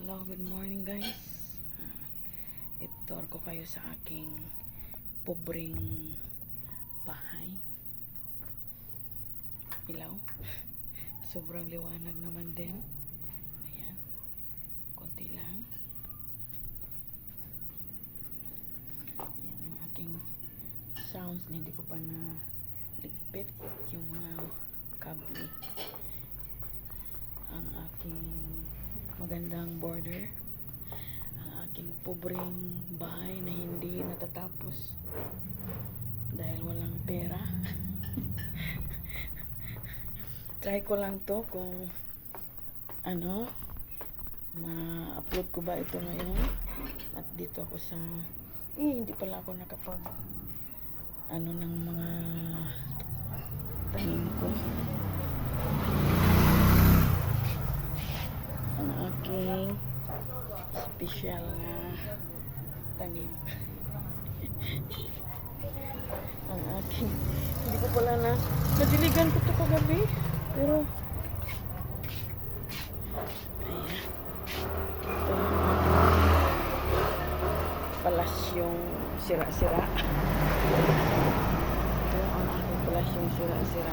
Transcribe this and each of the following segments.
Hello, good morning guys. Itur ko kayo sa aking pobreng bahay. Ilaw. Sobrang liwanag naman din. Ayan. Konti lang. Ayan ang aking sounds na hindi ko pa na ligpit yung mga kable. Ang aking magandang border, ang aking pobreng bahay na hindi natatapos dahil walang pera. Try ko lang to kung ma-upload ko ba ito ngayon. At dito ako sa hindi pala ako nakapag ng mga tanim ko. Ang aking special na tanim. Ang aking hindi ko pala nadiligan ko ito kagabi, pero ayan, ito ang palasyong sira-sira. Ito ang aking palasyong sira-sira,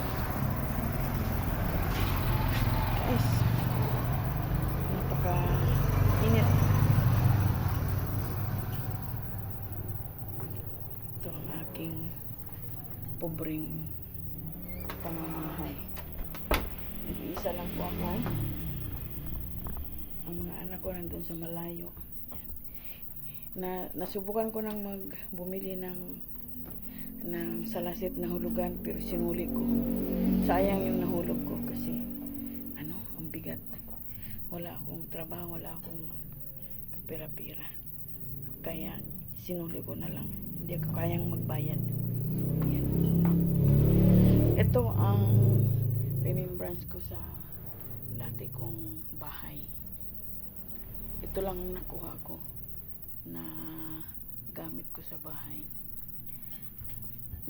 guys. Init. Ito ang aking pobreng pamamahay. Nag-iisa lang po ako. Ang mga anak ko nandun sa malayo. Nasubukan ko nang bumili ng salasit na hulugan, pero sinuli ko. Sayang yung nahulog ko kasi ang bigat. Wala akong trabaho, wala akong kapira-pira. Kaya sinuli ko na lang. Hindi ako kayang magbayad. Ayan. Ito ang remembrance ko sa dati kong bahay. Ito lang nakuha ko na gamit ko sa bahay.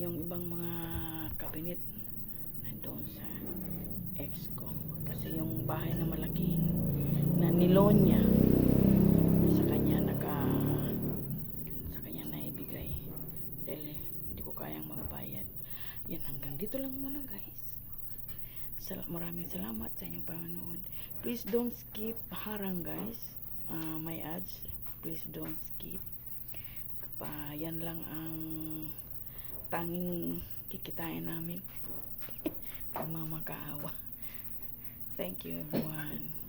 Yung ibang mga kabinet nandoon sa ex ko. Kasi yung bahay na malaki na niloan niya, sa kanya naibigay dahil hindi ko kayang magbayad. Yan, hanggang dito lang muna guys. Maraming salamat sa inyong panonood. Please don't skip harang guys. My ads, please don't skip. Yan lang ang tanging kikitain namin. Mamakaawa. Thank you everyone.